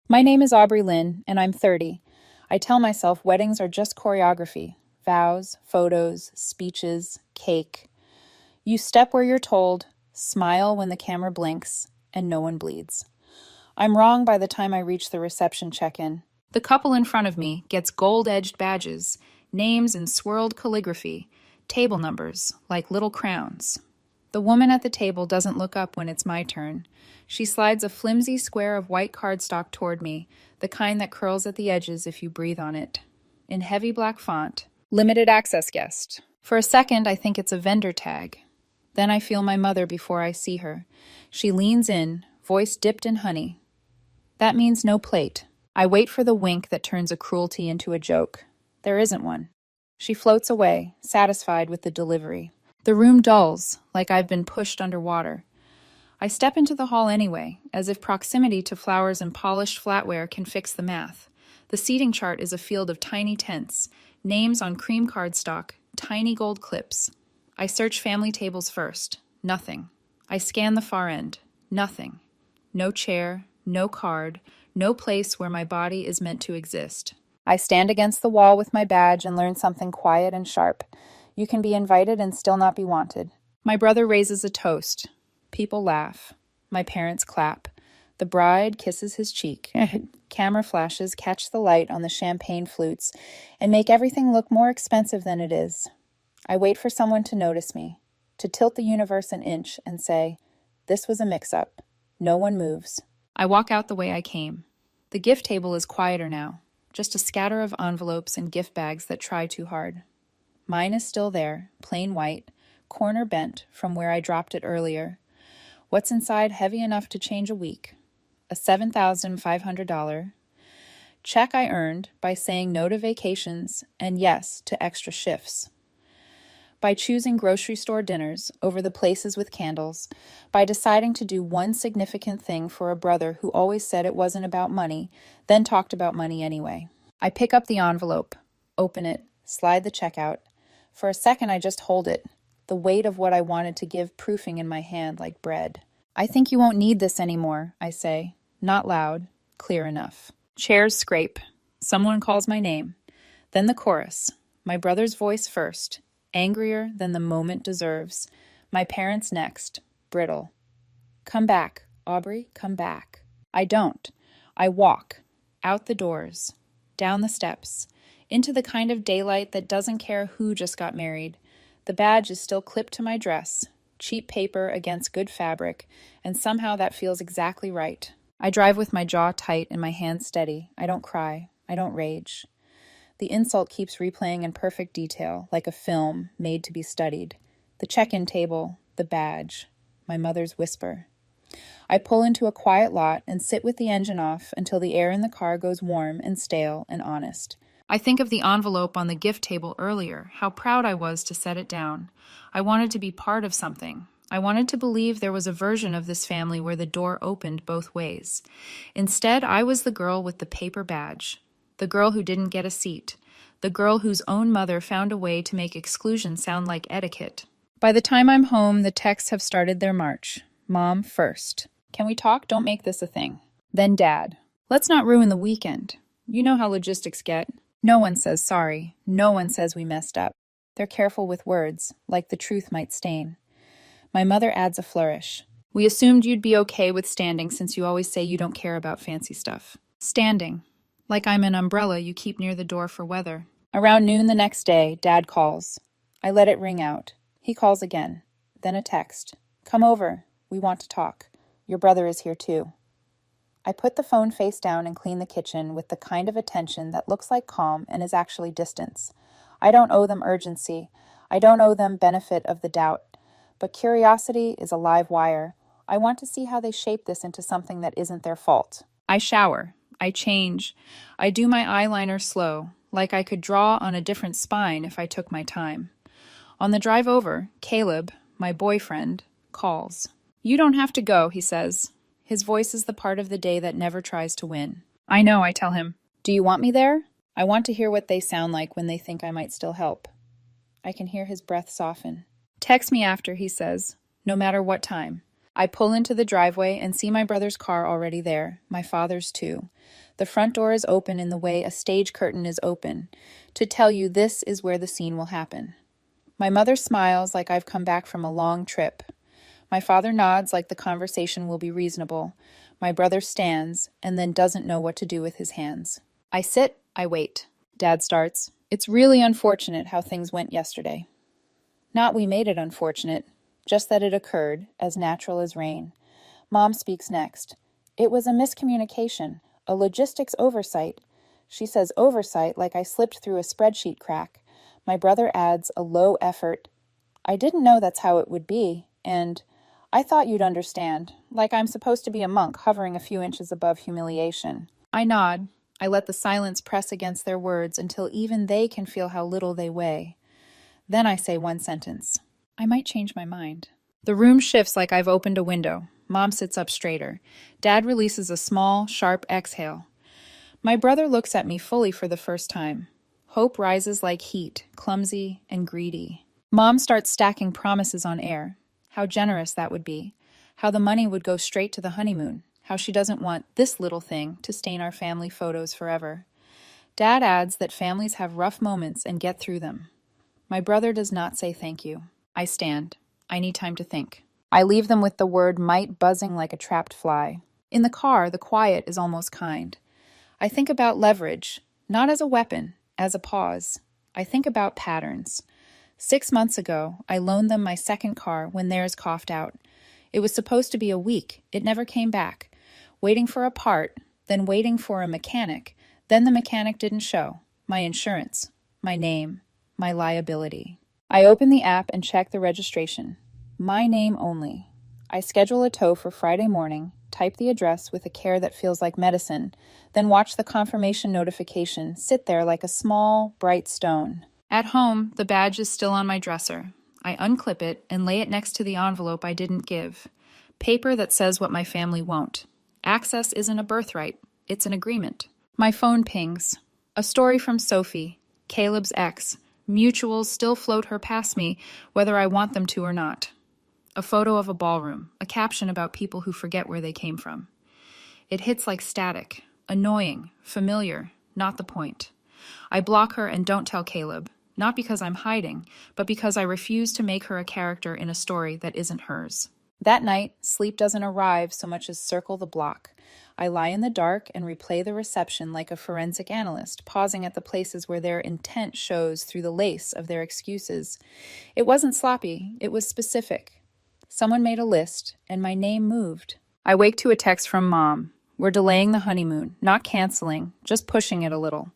My name is Aubrey Lynn, and I'm 30. I tell myself weddings are just choreography: vows, photos, speeches, cake. You step where you're told, smile when the camera blinks, and no one bleeds. I'm wrong by the time I reach the reception check-in. The couple in front of me gets gold-edged badges, names in swirled calligraphy, table numbers like little crowns. The woman at the table doesn't look up when it's my turn. She slides a flimsy square of white cardstock toward me, the kind that curls at the edges if you breathe on it. In heavy black font, limited access guest. For a second, I think it's a vendor tag. Then I feel my mother before I see her. She leans in, voice dipped in honey. That means no plate. I wait for the wink that turns a cruelty into a joke. There isn't one. She floats away, satisfied with the delivery. The room dulls, like I've been pushed underwater. I step into the hall anyway, as if proximity to flowers and polished flatware can fix the math. The seating chart is a field of tiny tents, names on cream cardstock, tiny gold clips. I search family tables first. Nothing. I scan the far end. Nothing. No chair, no card, no place where my body is meant to exist. I stand against the wall with my badge and learn something quiet and sharp. You can be invited and still not be wanted. My brother raises a toast. People laugh. My parents clap. The bride kisses his cheek. Camera flashes catch the light on the champagne flutes and make everything look more expensive than it is. I wait for someone to notice me, to tilt the universe an inch and say, "This was a mix-up. No one moves." I walk out the way I came. The gift table is quieter now, just a scatter of envelopes and gift bags that try too hard. Mine is still there, plain white, corner bent from where I dropped it earlier. What's inside heavy enough to change a week? A $7,500 check I earned by saying no to vacations and yes to extra shifts. By choosing grocery store dinners over the places with candles, by deciding to do one significant thing for a brother who always said it wasn't about money, then talked about money anyway. I pick up the envelope, open it, slide the check out. For a second, I just hold it, the weight of what I wanted to give proofing in my hand like bread. "I think you won't need this anymore," I say, not loud, clear enough. Chairs scrape. Someone calls my name. Then the chorus, my brother's voice first, angrier than the moment deserves. My parents next, brittle. "Come back, Aubrey, come back." I don't. I walk, out the doors, down the steps, into the kind of daylight that doesn't care who just got married. The badge is still clipped to my dress, cheap paper against good fabric, and somehow that feels exactly right. I drive with my jaw tight and my hands steady. I don't cry. I don't rage. The insult keeps replaying in perfect detail, like a film made to be studied. The check-in table, the badge, my mother's whisper. I pull into a quiet lot and sit with the engine off until the air in the car goes warm and stale and honest. I think of the envelope on the gift table earlier, how proud I was to set it down. I wanted to be part of something. I wanted to believe there was a version of this family where the door opened both ways. Instead, I was the girl with the paper badge, the girl who didn't get a seat, the girl whose own mother found a way to make exclusion sound like etiquette. By the time I'm home, the texts have started their march. Mom first. "Can we talk? Don't make this a thing." Then Dad. "Let's not ruin the weekend." You know how logistics get. No one says sorry. No one says we messed up. They're careful with words, like the truth might stain. My mother adds a flourish. "We assumed you'd be okay with standing since you always say you don't care about fancy stuff." Standing. Like I'm an umbrella you keep near the door for weather. Around noon the next day, Dad calls. I let it ring out. He calls again. Then a text. "Come over. We want to talk. Your brother is here too." I put the phone face down and clean the kitchen with the kind of attention that looks like calm and is actually distance. I don't owe them urgency. I don't owe them benefit of the doubt. But curiosity is a live wire. I want to see how they shape this into something that isn't their fault. I shower. I change. I do my eyeliner slow, like I could draw on a different spine if I took my time. On the drive over, Caleb, my boyfriend, calls. "You don't have to go," he says. His voice is the part of the day that never tries to win. "I know," I tell him. "Do you want me there?" I want to hear what they sound like when they think I might still help. I can hear his breath soften. "Text me after," he says, "no matter what time." I pull into the driveway and see my brother's car already there, my father's too. The front door is open in the way a stage curtain is open, to tell you this is where the scene will happen. My mother smiles like I've come back from a long trip. My father nods like the conversation will be reasonable. My brother stands and then doesn't know what to do with his hands. I sit, I wait. Dad starts. It's really unfortunate how things went yesterday. Not we made it unfortunate, just that it occurred, as natural as rain. Mom speaks next. It was a miscommunication, a logistics oversight. She says oversight like I slipped through a spreadsheet crack. My brother adds a low effort. I didn't know that's how it would be, and I thought you'd understand, like I'm supposed to be a monk hovering a few inches above humiliation. I nod. I let the silence press against their words until even they can feel how little they weigh. Then I say one sentence. I might change my mind. The room shifts like I've opened a window. Mom sits up straighter. Dad releases a small, sharp exhale. My brother looks at me fully for the first time. Hope rises like heat, clumsy and greedy. Mom starts stacking promises on air. How generous that would be. How the money would go straight to the honeymoon. How she doesn't want this little thing to stain our family photos forever. Dad adds that families have rough moments and get through them. My brother does not say thank you. I stand. I need time to think. I leave them with the word might buzzing like a trapped fly. In the car, the quiet is almost kind. I think about leverage, not as a weapon, as a pause. I think about patterns. 6 months ago, I loaned them my second car when theirs coughed out. It was supposed to be a week. It never came back. Waiting for a part, then waiting for a mechanic. Then the mechanic didn't show. My insurance, my name, my liability. I open the app and check the registration. My name only. I schedule a tow for Friday morning, type the address with a care that feels like medicine, then watch the confirmation notification sit there like a small, bright stone. At home, the badge is still on my dresser. I unclip it and lay it next to the envelope I didn't give. Paper that says what my family won't. Access isn't a birthright, it's an agreement. My phone pings. A story from Sophie, Caleb's ex. Mutuals still float her past me, whether I want them to or not. A photo of a ballroom, a caption about people who forget where they came from. It hits like static, annoying, familiar, not the point. I block her and don't tell Caleb, not because I'm hiding, but because I refuse to make her a character in a story that isn't hers. That night, sleep doesn't arrive so much as circle the block. I lie in the dark and replay the reception like a forensic analyst, pausing at the places where their intent shows through the lace of their excuses. It wasn't sloppy, it was specific. Someone made a list, and my name moved. I wake to a text from Mom. We're delaying the honeymoon, not canceling, just pushing it a little.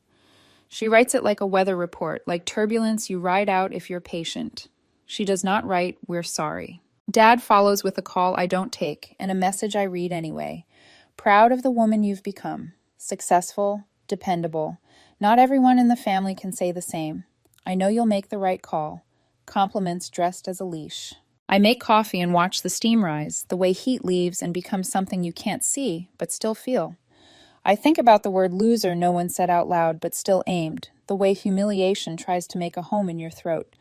She writes it like a weather report, like turbulence you ride out if you're patient. She does not write, "We're sorry." Dad follows with a call I don't take and a message I read anyway. Proud of the woman you've become. Successful, dependable. Not everyone in the family can say the same. I know you'll make the right call. Compliments dressed as a leash. I make coffee and watch the steam rise, the way heat leaves and becomes something you can't see, but still feel. I think about the word loser no one said out loud, but still aimed, the way humiliation tries to make a home in your throat.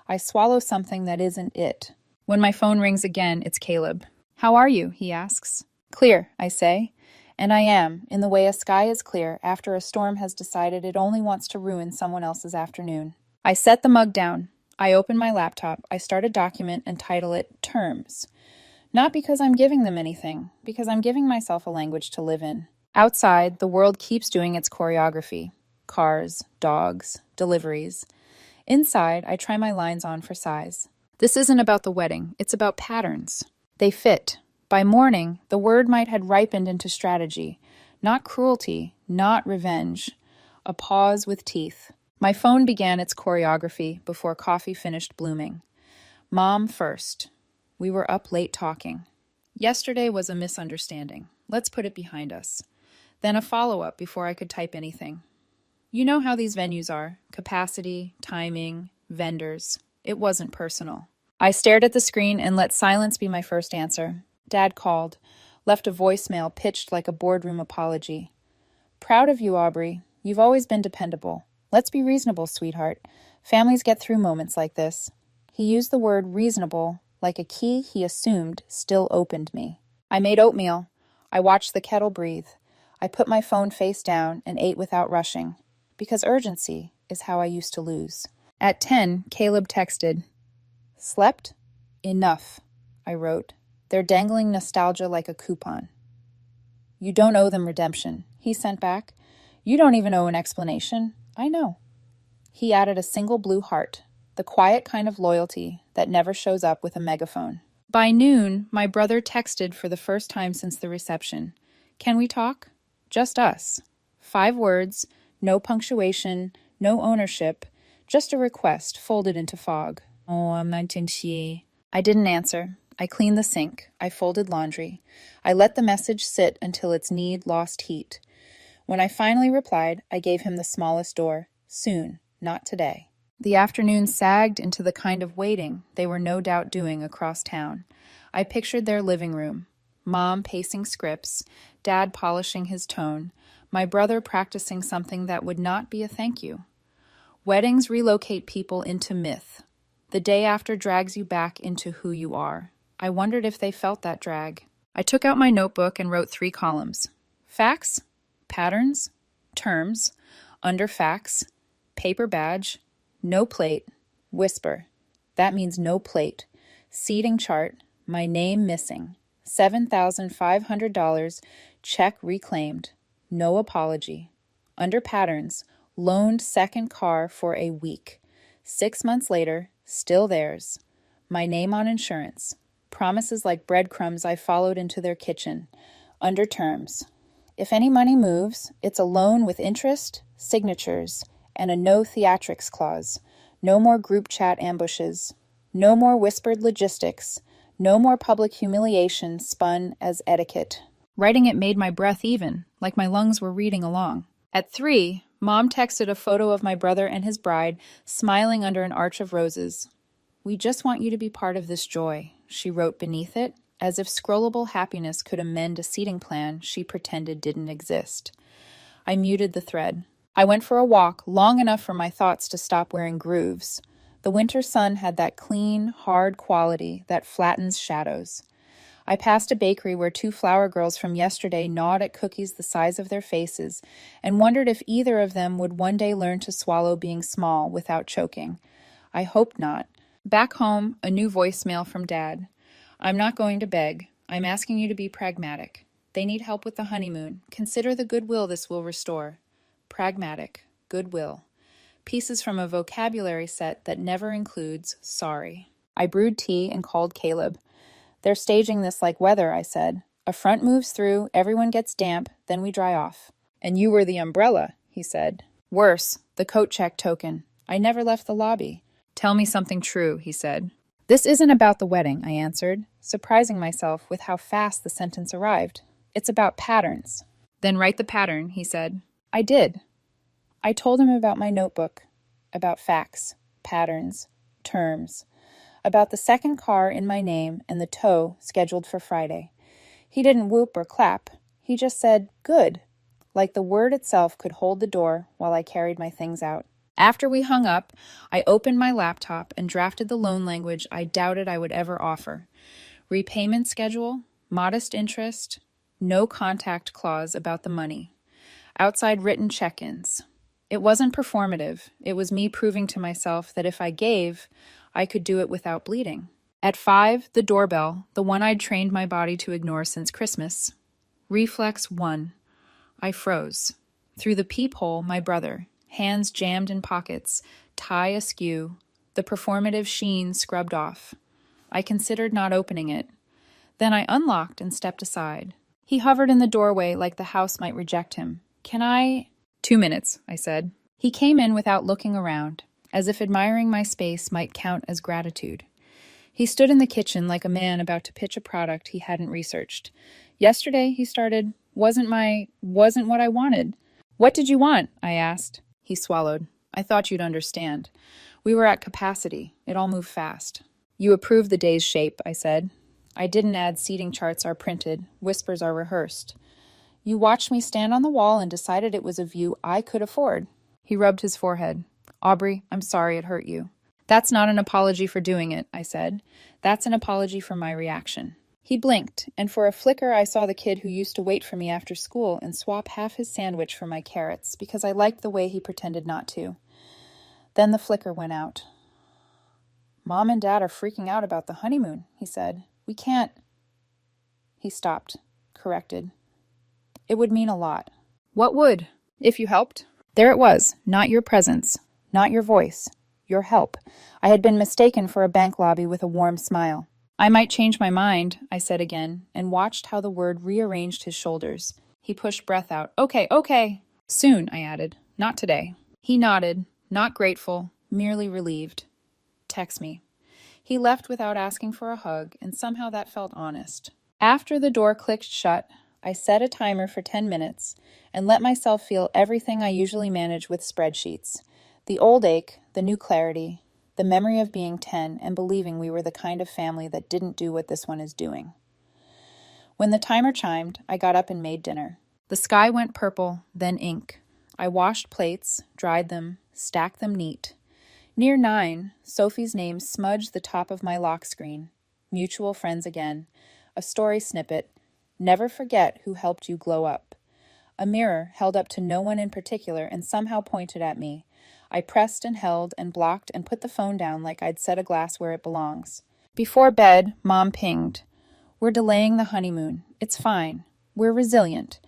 I swallow something that isn't it. When my phone rings again, it's Caleb. "How are you?" he asks. "Clear," I say. And I am, in the way a sky is clear after a storm has decided it only wants to ruin someone else's afternoon. I set the mug down. I open my laptop. I start a document and title it Terms. Not because I'm giving them anything, because I'm giving myself a language to live in. Outside, the world keeps doing its choreography. Cars, dogs, deliveries. Inside, I try my lines on for size. This isn't about the wedding, it's about patterns. They fit. By morning, the word might had ripened into strategy. Not cruelty, not revenge. A pause with teeth. My phone began its choreography before coffee finished blooming. Mom first. We were up late talking. Yesterday was a misunderstanding. Let's put it behind us. Then a follow-up before I could type anything. You know how these venues are. Capacity, timing, vendors. It wasn't personal. I stared at the screen and let silence be my first answer. Dad called, left a voicemail pitched like a boardroom apology. "Proud of you, Aubrey. You've always been dependable. Let's be reasonable, sweetheart. Families get through moments like this." He used the word reasonable like a key he assumed still opened me. I made oatmeal. I watched the kettle breathe. I put my phone face down and ate without rushing, because urgency is how I used to lose. At 10, Caleb texted. Slept? Enough, I wrote. They're dangling nostalgia like a coupon. You don't owe them redemption, he sent back. You don't even owe an explanation. I know. He added a single blue heart, the quiet kind of loyalty that never shows up with a megaphone. By noon, my brother texted for the first time since the reception. Can we talk? Just us. 5 words, no punctuation, no ownership, just a request folded into fog. Oh, I'm 19. I didn't answer. I cleaned the sink. I folded laundry. I let the message sit until its need lost heat. When I finally replied, I gave him the smallest door. Soon, not today. The afternoon sagged into the kind of waiting they were no doubt doing across town. I pictured their living room. Mom pacing scripts, Dad polishing his tone, my brother practicing something that would not be a thank you. Weddings relocate people into myth. The day after drags you back into who you are. I wondered if they felt that drag. I took out my notebook and wrote 3 columns. Facts, patterns, terms, under facts, paper badge, no plate, whisper. That means no plate. Seating chart, my name missing. $7,500, check reclaimed. No apology. Under patterns, loaned second car for a week. 6 months later, still theirs. My name on insurance. Promises like breadcrumbs I followed into their kitchen. Under terms. If any money moves, it's a loan with interest, signatures, and a no theatrics clause. No more group chat ambushes. No more whispered logistics. No more public humiliation spun as etiquette. Writing it made my breath even, like my lungs were reading along. At 3, Mom texted a photo of my brother and his bride, smiling under an arch of roses. We just want you to be part of this joy, she wrote beneath it, as if scrollable happiness could amend a seating plan she pretended didn't exist. I muted the thread. I went for a walk, long enough for my thoughts to stop wearing grooves. The winter sun had that clean, hard quality that flattens shadows. I passed a bakery where 2 flower girls from yesterday gnawed at cookies the size of their faces and wondered if either of them would one day learn to swallow being small without choking. I hoped not. Back home, a new voicemail from Dad. I'm not going to beg. I'm asking you to be pragmatic. They need help with the honeymoon. Consider the goodwill this will restore. Pragmatic. Goodwill. Pieces from a vocabulary set that never includes sorry. I brewed tea and called Caleb. They're staging this like weather, I said. A front moves through, everyone gets damp, then we dry off. And you were the umbrella, he said. Worse, the coat check token. I never left the lobby. Tell me something true, he said. This isn't about the wedding, I answered, surprising myself with how fast the sentence arrived. It's about patterns. Then write the pattern, he said. I did. I told him about my notebook, about facts, patterns, terms, about the second car in my name and the tow scheduled for Friday. He didn't whoop or clap. He just said, good, like the word itself could hold the door while I carried my things out. After we hung up, I opened my laptop and drafted the loan language I doubted I would ever offer. Repayment schedule, modest interest, no contact clause about the money. Outside written check-ins. It wasn't performative. It was me proving to myself that if I gave, I could do it without bleeding. At 5, the doorbell, the one I'd trained my body to ignore since Christmas. Reflex 1. I froze. Through the peephole, my brother, hands jammed in pockets, tie askew, the performative sheen scrubbed off. I considered not opening it. Then I unlocked and stepped aside. He hovered in the doorway like the house might reject him. Can I? 2 minutes, I said. He came in without looking around, as if admiring my space might count as gratitude. He stood in the kitchen like a man about to pitch a product he hadn't researched. Yesterday, he started, wasn't what I wanted. What did you want? I asked. He swallowed. I thought you'd understand. We were at capacity. It all moved fast. You approved the day's shape, I said. I didn't add seating charts are printed. Whispers are rehearsed. You watched me stand on the wall and decided it was a view I could afford. He rubbed his forehead. Aubrey, I'm sorry it hurt you. That's not an apology for doing it, I said. That's an apology for my reaction. He blinked, and for a flicker I saw the kid who used to wait for me after school and swap half his sandwich for my carrots because I liked the way he pretended not to. Then the flicker went out. Mom and Dad are freaking out about the honeymoon, he said. We can't. He stopped, corrected. It would mean a lot. What would? If you helped? There it was, not your presence, not your voice, your help. I had been mistaken for a bank lobby with a warm smile. I might change my mind, I said again, and watched how the word rearranged his shoulders. He pushed breath out. Okay. Soon, I added. Not today. He nodded, not grateful, merely relieved. Text me. He left without asking for a hug, and somehow that felt honest. After the door clicked shut, I set a timer for 10 minutes and let myself feel everything I usually manage with spreadsheets. The old ache, the new clarity, the memory of being 10 and believing we were the kind of family that didn't do what this one is doing. When the timer chimed, I got up and made dinner. The sky went purple, then ink. I washed plates, dried them, stacked them neat. Near 9, Sophie's name smudged the top of my lock screen. Mutual friends again. A story snippet. Never forget who helped you glow up. A mirror held up to no one in particular and somehow pointed at me. I pressed and held and blocked and put the phone down like I'd set a glass where it belongs. Before bed, Mom pinged. We're delaying the honeymoon. It's fine. We're resilient.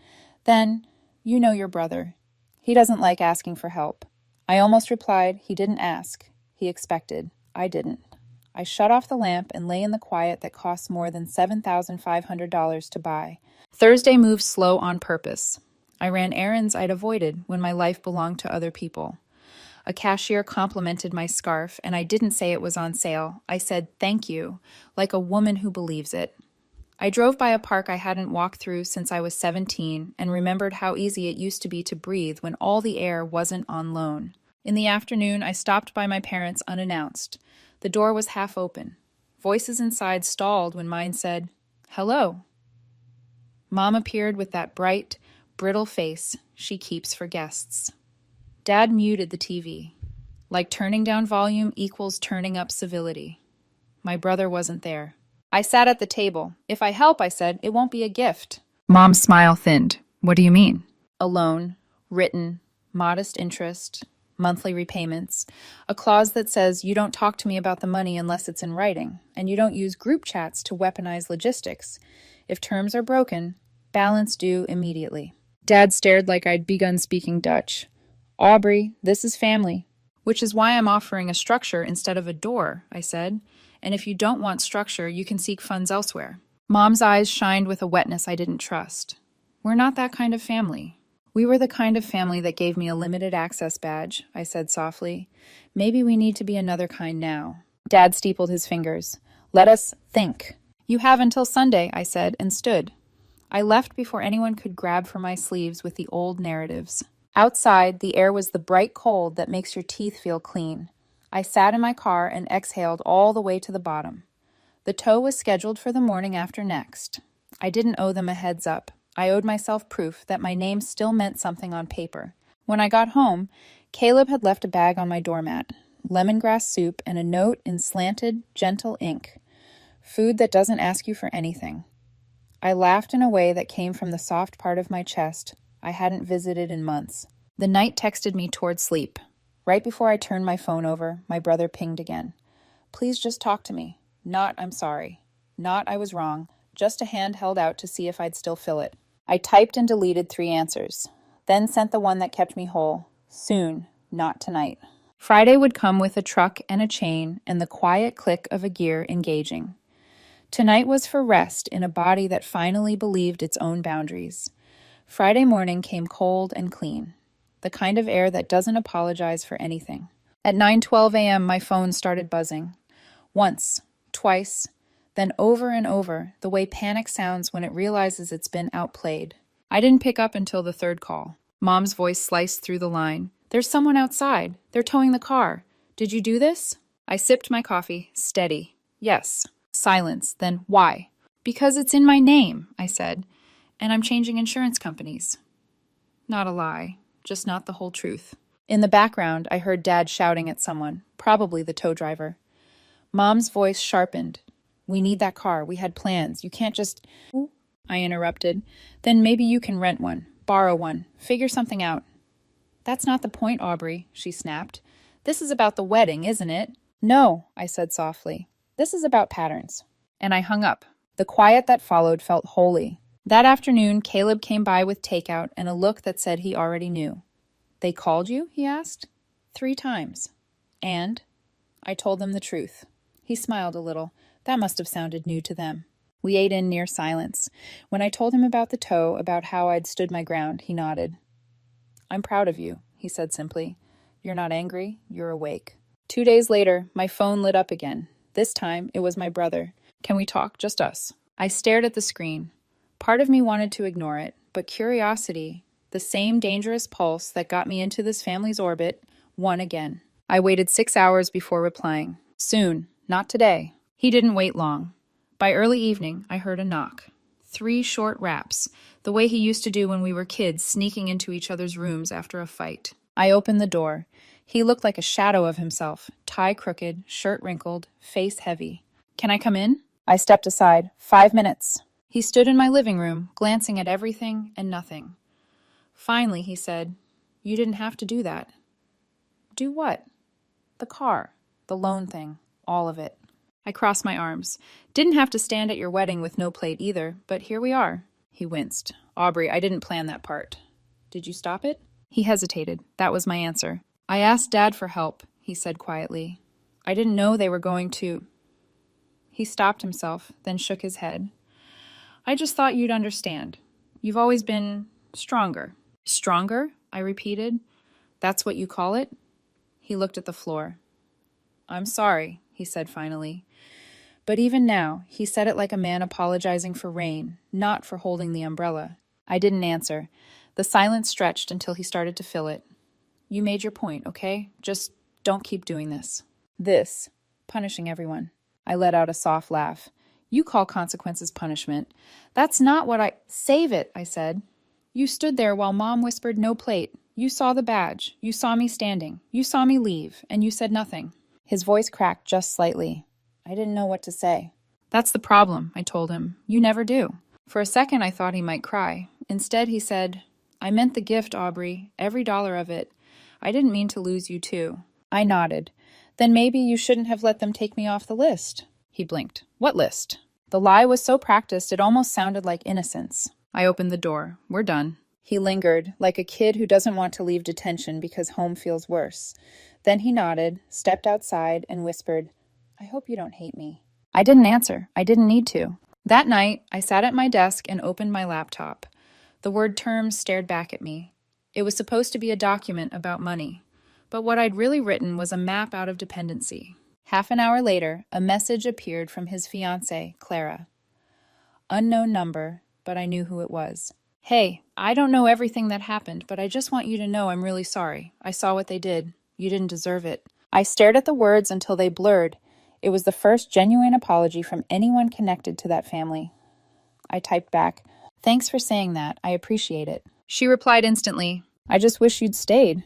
Then, you know your brother. He doesn't like asking for help. I almost replied, he didn't ask. He expected. I didn't. I shut off the lamp and lay in the quiet that costs more than $7,500 to buy. Thursday moved slow on purpose. I ran errands I'd avoided when my life belonged to other people. A cashier complimented my scarf, and I didn't say it was on sale. I said, thank you, like a woman who believes it. I drove by a park I hadn't walked through since I was 17 and remembered how easy it used to be to breathe when all the air wasn't on loan. In the afternoon, I stopped by my parents unannounced. The door was half open. Voices inside stalled when mine said, hello. Mom appeared with that bright, brittle face she keeps for guests. Dad muted the TV. Like turning down volume equals turning up civility. My brother wasn't there. I sat at the table. If I help, I said, it won't be a gift. Mom's smile thinned. What do you mean? A loan, written, modest interest, monthly repayments, a clause that says you don't talk to me about the money unless it's in writing, and you don't use group chats to weaponize logistics. If terms are broken, balance due immediately. Dad stared like I'd begun speaking Dutch. Aubrey, this is family. Which is why I'm offering a structure instead of a door, I said. And if you don't want structure, you can seek funds elsewhere. Mom's eyes shined with a wetness I didn't trust. We're not that kind of family. We were the kind of family that gave me a limited access badge, I said softly. Maybe we need to be another kind now. Dad steepled his fingers. Let us think. You have until Sunday, I said, and stood. I left before anyone could grab for my sleeves with the old narratives. Outside, the air was the bright cold that makes your teeth feel clean. I sat in my car and exhaled all the way to the bottom. The tow was scheduled for the morning after next. I didn't owe them a heads up. I owed myself proof that my name still meant something on paper. When I got home, Caleb had left a bag on my doormat, lemongrass soup and a note in slanted, gentle ink. Food that doesn't ask you for anything. I laughed in a way that came from the soft part of my chest I hadn't visited in months. The night texted me toward sleep. Right before I turned my phone over, my brother pinged again. Please just talk to me. Not, I'm sorry. Not, I was wrong. Just a hand held out to see if I'd still fill it. I typed and deleted 3 answers. Then sent the one that kept me whole. Soon, not tonight. Friday would come with a truck and a chain and the quiet click of a gear engaging. Tonight was for rest in a body that finally believed its own boundaries. Friday morning came cold and clean. The kind of air that doesn't apologize for anything. At 9:12 a.m., my phone started buzzing. Once, twice, then over and over, the way panic sounds when it realizes it's been outplayed. I didn't pick up until the 3rd call. Mom's voice sliced through the line. There's someone outside. They're towing the car. Did you do this? I sipped my coffee, steady. Yes. Silence. Then why? Because it's in my name, I said, and I'm changing insurance companies. Not a lie, just not the whole truth. In the background, I heard Dad shouting at someone, probably the tow driver. Mom's voice sharpened. We need that car. We had plans. You can't just... I interrupted. Then maybe you can rent one, borrow one, figure something out. That's not the point, Aubrey, she snapped. This is about the wedding, isn't it? No, I said softly. This is about patterns. And I hung up. The quiet that followed felt holy. That afternoon, Caleb came by with takeout and a look that said he already knew. They called you? He asked. 3 times. And? I told them the truth. He smiled a little. That must have sounded new to them. We ate in near silence. When I told him about the tow, about how I'd stood my ground, he nodded. I'm proud of you, he said simply. You're not angry, you're awake. 2 days later, my phone lit up again. This time, it was my brother. Can we talk? Just us. I stared at the screen. Part of me wanted to ignore it, but curiosity, the same dangerous pulse that got me into this family's orbit, won again. I waited 6 hours before replying. Soon, not today. He didn't wait long. By early evening, I heard a knock. 3 short raps, the way he used to do when we were kids, sneaking into each other's rooms after a fight. I opened the door. He looked like a shadow of himself, tie crooked, shirt wrinkled, face heavy. Can I come in? I stepped aside. 5 minutes. He stood in my living room, glancing at everything and nothing. Finally, he said, You didn't have to do that. Do what? The car, the loan thing, all of it. I crossed my arms. Didn't have to stand at your wedding with no plate either, but here we are. He winced. Aubrey, I didn't plan that part. Did you stop it? He hesitated. That was my answer. I asked Dad for help, he said quietly. I didn't know they were going to... He stopped himself, then shook his head. I just thought you'd understand. You've always been stronger. Stronger? I repeated. That's what you call it? He looked at the floor. I'm sorry, he said finally. But even now, he said it like a man apologizing for rain, not for holding the umbrella. I didn't answer. The silence stretched until he started to fill it. You made your point, okay? Just don't keep doing this. This. Punishing everyone. I let out a soft laugh. You call consequences punishment. That's not what I... Save it, I said. You stood there while Mom whispered no plate. You saw the badge. You saw me standing. You saw me leave, and you said nothing. His voice cracked just slightly. I didn't know what to say. That's the problem, I told him. You never do. For a second, I thought he might cry. Instead, he said, I meant the gift, Aubrey, every dollar of it. I didn't mean to lose you, too. I nodded. Then maybe you shouldn't have let them take me off the list. He blinked. What list? The lie was so practiced it almost sounded like innocence. I opened the door. We're done. He lingered, like a kid who doesn't want to leave detention because home feels worse. Then he nodded, stepped outside, and whispered, I hope you don't hate me. I didn't answer. I didn't need to. That night, I sat at my desk and opened my laptop. The word terms stared back at me. It was supposed to be a document about money, but what I'd really written was a map out of dependency. Half an hour later, a message appeared from his fiancée, Clara. Unknown number, but I knew who it was. Hey, I don't know everything that happened, but I just want you to know I'm really sorry. I saw what they did. You didn't deserve it. I stared at the words until they blurred. It was the first genuine apology from anyone connected to that family. I typed back, Thanks for saying that. I appreciate it. She replied instantly, I just wish you'd stayed.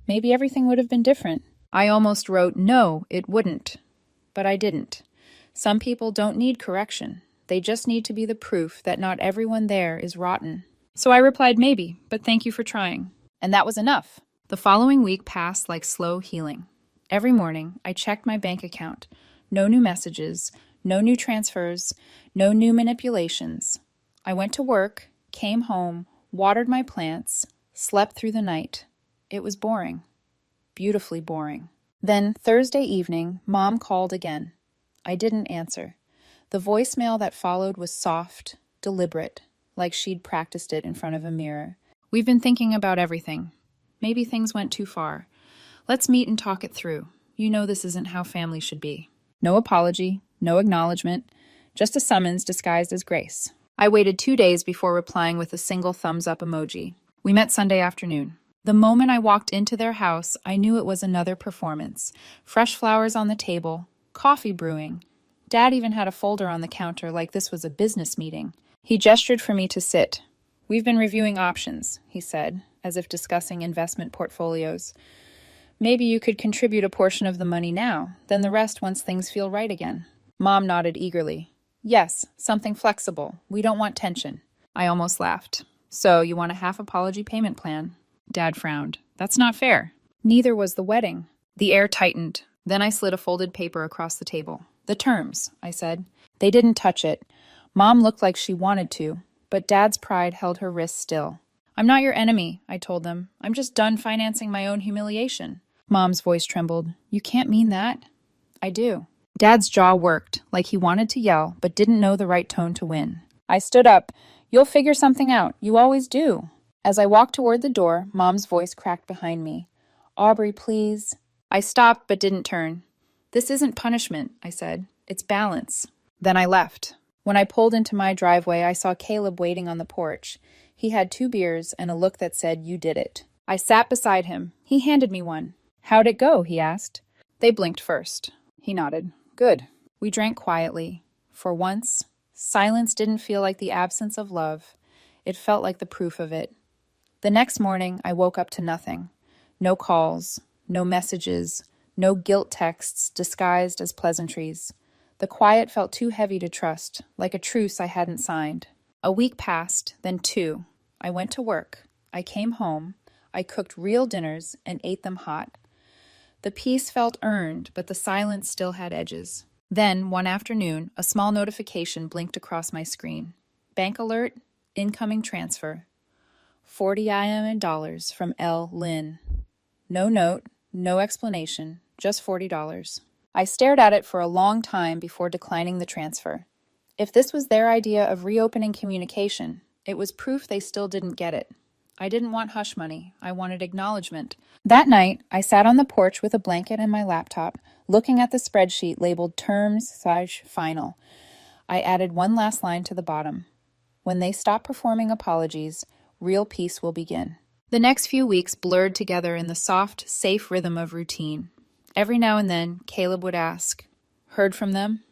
Maybe everything would have been different. I almost wrote, No, it wouldn't. But I didn't. Some people don't need correction. They just need to be the proof that not everyone there is rotten. So I replied, maybe, but thank you for trying. And that was enough. The following week passed like slow healing. Every morning, I checked my bank account. No new messages, no new transfers, no new manipulations. I went to work, came home, watered my plants, slept through the night. It was boring. Beautifully boring. Then, Thursday evening, Mom called again. I didn't answer. The voicemail that followed was soft, deliberate, like she'd practiced it in front of a mirror. We've been thinking about everything. Maybe things went too far. Let's meet and talk it through. You know this isn't how family should be. No apology, no acknowledgement, just a summons disguised as grace. I waited 2 days before replying with a single thumbs-up emoji. We met Sunday afternoon. The moment I walked into their house, I knew it was another performance. Fresh flowers on the table, coffee brewing. Dad even had a folder on the counter like this was a business meeting. He gestured for me to sit. We've been reviewing options, he said, as if discussing investment portfolios. Maybe you could contribute a portion of the money now, then the rest once things feel right again. Mom nodded eagerly. Yes, something flexible. We don't want tension. I almost laughed. So, you want a half apology payment plan? Dad frowned. That's not fair. Neither was the wedding. The air tightened. Then I slid a folded paper across the table. The terms, I said. They didn't touch it. Mom looked like she wanted to, but Dad's pride held her wrists still. I'm not your enemy, I told them. I'm just done financing my own humiliation. Mom's voice trembled. You can't mean that. I do. Dad's jaw worked, like he wanted to yell, but didn't know the right tone to win. I stood up. You'll figure something out. You always do. As I walked toward the door, Mom's voice cracked behind me. Aubrey, please. I stopped but didn't turn. This isn't punishment, I said. It's balance. Then I left. When I pulled into my driveway, I saw Caleb waiting on the porch. He had 2 beers and a look that said, you did it. I sat beside him. He handed me one. How'd it go? He asked. They blinked first. He nodded. Good. We drank quietly. For once, silence didn't feel like the absence of love. It felt like the proof of it. The next morning, I woke up to nothing. No calls, no messages, no guilt texts disguised as pleasantries. The quiet felt too heavy to trust, like a truce I hadn't signed. A week passed, then 2. I went to work. I came home. I cooked real dinners and ate them hot. The peace felt earned, but the silence still had edges. Then, one afternoon, a small notification blinked across my screen. Bank alert, incoming transfer. $40 IM from L. Lynn. No note, no explanation, just $40. I stared at it for a long time before declining the transfer. If this was their idea of reopening communication, it was proof they still didn't get it. I didn't want hush money. I wanted acknowledgement. That night, I sat on the porch with a blanket and my laptop, looking at the spreadsheet labeled terms/final. I added one last line to the bottom. When they stop performing apologies, real peace will begin. The next few weeks blurred together in the soft, safe rhythm of routine. Every now and then, Caleb would ask, "Heard from them?"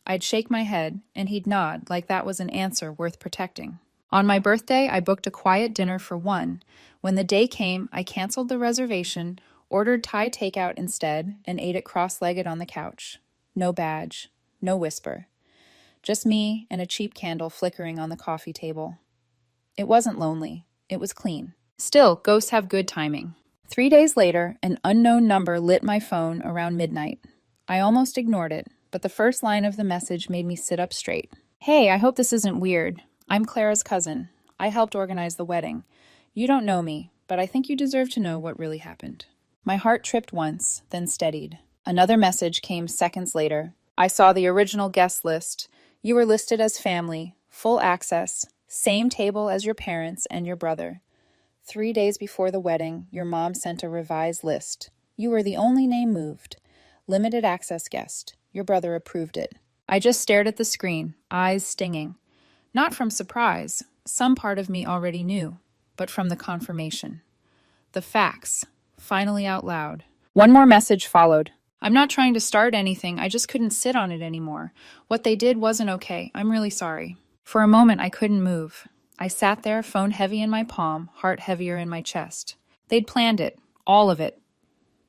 I'd shake my head, and he'd nod like that was an answer worth protecting. On my birthday, I booked a quiet dinner for 1. When the day came, I canceled the reservation, ordered Thai takeout instead, and ate it cross-legged on the couch. No badge, no whisper. Just me and a cheap candle flickering on the coffee table. It wasn't lonely. It was clean. Still, ghosts have good timing. 3 days later, an unknown number lit my phone around midnight. I almost ignored it, but the first line of the message made me sit up straight. Hey, I hope this isn't weird. I'm Clara's cousin. I helped organize the wedding. You don't know me, but I think you deserve to know what really happened. My heart tripped once, then steadied. Another message came seconds later. I saw the original guest list. You were listed as family, full access, same table as your parents and your brother. 3 days before the wedding, your mom sent a revised list. You were the only name moved. Limited access guest. Your brother approved it. I just stared at the screen, eyes stinging. Not from surprise, some part of me already knew, but from the confirmation. The facts, finally out loud. One more message followed. I'm not trying to start anything, I just couldn't sit on it anymore. What they did wasn't okay, I'm really sorry. For a moment, I couldn't move. I sat there, phone heavy in my palm, heart heavier in my chest. They'd planned it, all of it.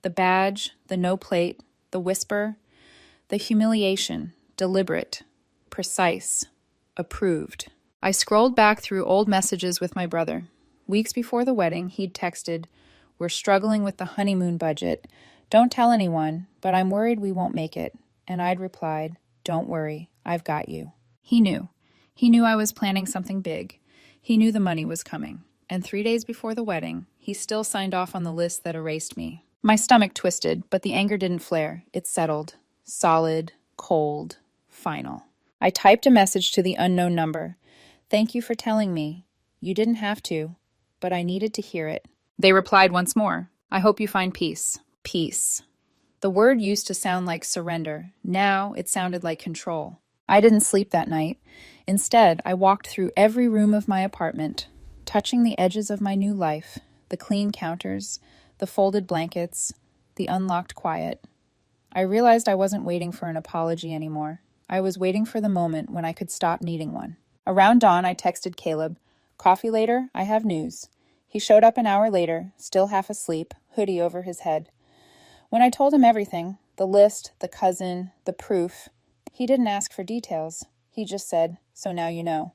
The badge, the no plate, the whisper, the humiliation, deliberate, precise, approved. I scrolled back through old messages with my brother. Weeks before the wedding, he'd texted, "We're struggling with the honeymoon budget. Don't tell anyone, but I'm worried we won't make it." And I'd replied, "Don't worry, I've got you." He knew. He knew I was planning something big. He knew the money was coming. And 3 days before the wedding, he still signed off on the list that erased me. My stomach twisted, but the anger didn't flare. It settled. Solid, cold, final. I typed a message to the unknown number. "Thank you for telling me. You didn't have to, but I needed to hear it." They replied once more. "I hope you find peace." Peace. The word used to sound like surrender. Now it sounded like control. I didn't sleep that night. Instead, I walked through every room of my apartment, touching the edges of my new life, the clean counters, the folded blankets, the unlocked quiet. I realized I wasn't waiting for an apology anymore. I was waiting for the moment when I could stop needing one. Around dawn, I texted Caleb, "Coffee later? I have news." He showed up an hour later, still half asleep, hoodie over his head. When I told him everything, the list, the cousin, the proof, he didn't ask for details. He just said, "So now you know."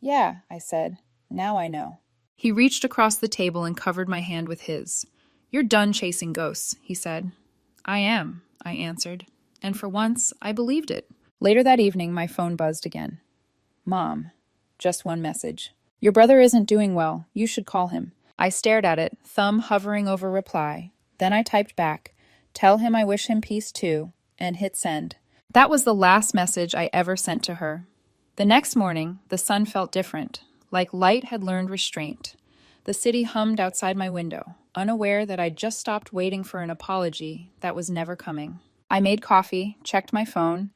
"Yeah," I said. "Now I know." He reached across the table and covered my hand with his. "You're done chasing ghosts," he said. "I am," I answered. And for once, I believed it. Later that evening, my phone buzzed again. "Mom." Just one message. "Your brother isn't doing well. You should call him." I stared at it, thumb hovering over reply. Then I typed back, "Tell him I wish him peace too," and hit send. That was the last message I ever sent to her. The next morning, the sun felt different, like light had learned restraint. The city hummed outside my window, unaware that I'd just stopped waiting for an apology that was never coming. I made coffee, checked my phone.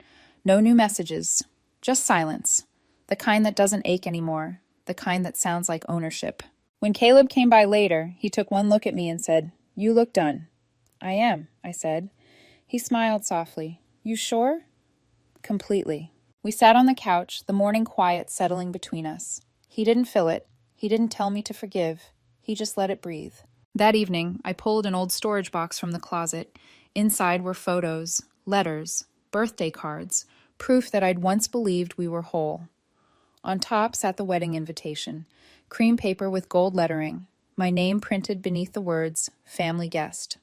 No new messages, just silence. The kind that doesn't ache anymore, the kind that sounds like ownership. When Caleb came by later, he took one look at me and said, "You look done." "I am," I said. He smiled softly. "You sure?" "Completely." We sat on the couch, the morning quiet settling between us. He didn't fill it. He didn't tell me to forgive. He just let it breathe. That evening, I pulled an old storage box from the closet. Inside were photos, letters, birthday cards, proof that I'd once believed we were whole. On top sat the wedding invitation, cream paper with gold lettering, my name printed beneath the words, "Family Guest."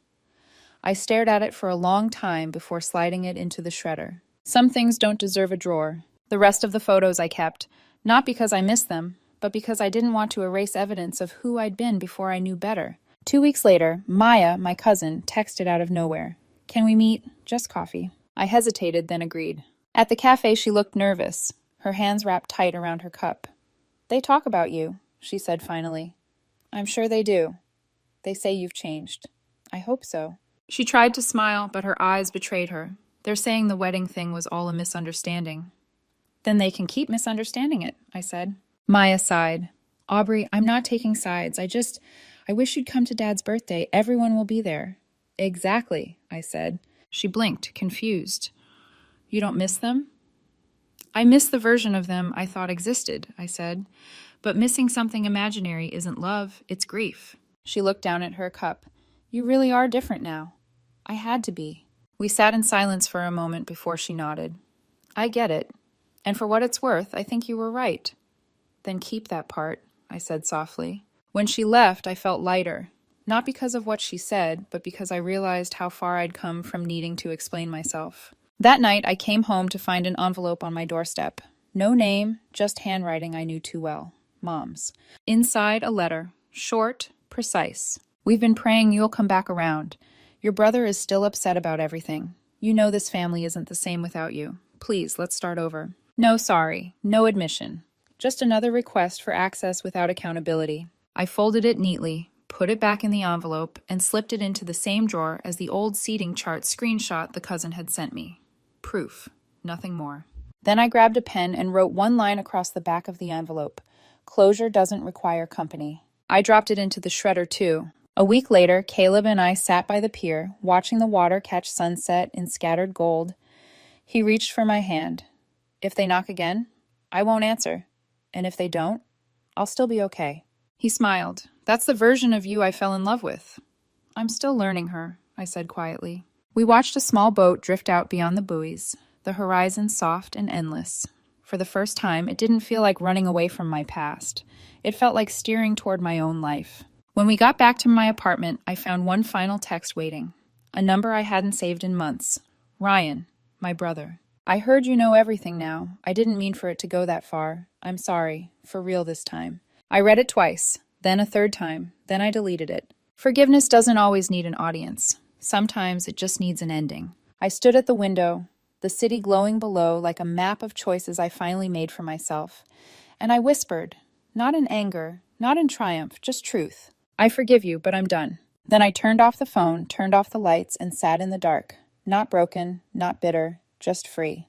I stared at it for a long time before sliding it into the shredder. Some things don't deserve a drawer. The rest of the photos I kept, not because I missed them, but because I didn't want to erase evidence of who I'd been before I knew better. 2 weeks later, Maya, my cousin, texted out of nowhere. "Can we meet? Just coffee." I hesitated, then agreed. At the cafe, she looked nervous, her hands wrapped tight around her cup. "They talk about you," she said finally. "I'm sure they do. They say you've changed." "I hope so." She tried to smile, but her eyes betrayed her. "They're saying the wedding thing was all a misunderstanding." "Then they can keep misunderstanding it," I said. Maya sighed. "Aubrey, I'm not taking sides. I wish you'd come to Dad's birthday. Everyone will be there." "Exactly," I said. She blinked, confused. "You don't miss them?" "I miss the version of them I thought existed," I said. "But missing something imaginary isn't love, it's grief." She looked down at her cup. "You really are different now." "I had to be." We sat in silence for a moment before she nodded. "I get it. And for what it's worth, I think you were right." "Then keep that part," I said softly. When she left, I felt lighter. Not because of what she said, but because I realized how far I'd come from needing to explain myself. That night, I came home to find an envelope on my doorstep. No name, just handwriting I knew too well. Mom's. Inside, a letter. Short, precise. "We've been praying you'll come back around. Your brother is still upset about everything. You know this family isn't the same without you. Please, let's start over. No sorry, no admission. Just another request for access without accountability." I folded it neatly, put it back in the envelope, and slipped it into the same drawer as the old seating chart screenshot the cousin had sent me. Proof, nothing more. Then I grabbed a pen and wrote one line across the back of the envelope. "Closure doesn't require company." I dropped it into the shredder too. A week later, Caleb and I sat by the pier, watching the water catch sunset in scattered gold. He reached for my hand. "If they knock again, I won't answer. And if they don't, I'll still be okay." He smiled. "That's the version of you I fell in love with." "I'm still learning her," I said quietly. We watched a small boat drift out beyond the buoys, the horizon soft and endless. For the first time, it didn't feel like running away from my past. It felt like steering toward my own life. When we got back to my apartment, I found one final text waiting. A number I hadn't saved in months. Ryan, my brother. "I heard you know everything now. I didn't mean for it to go that far. I'm sorry. For real this time." I read it twice, then a third time, then I deleted it. Forgiveness doesn't always need an audience. Sometimes it just needs an ending. I stood at the window, the city glowing below like a map of choices I finally made for myself. And I whispered, not in anger, not in triumph, just truth. "I forgive you, but I'm done." Then I turned off the phone, turned off the lights, and sat in the dark. Not broken, not bitter, just free.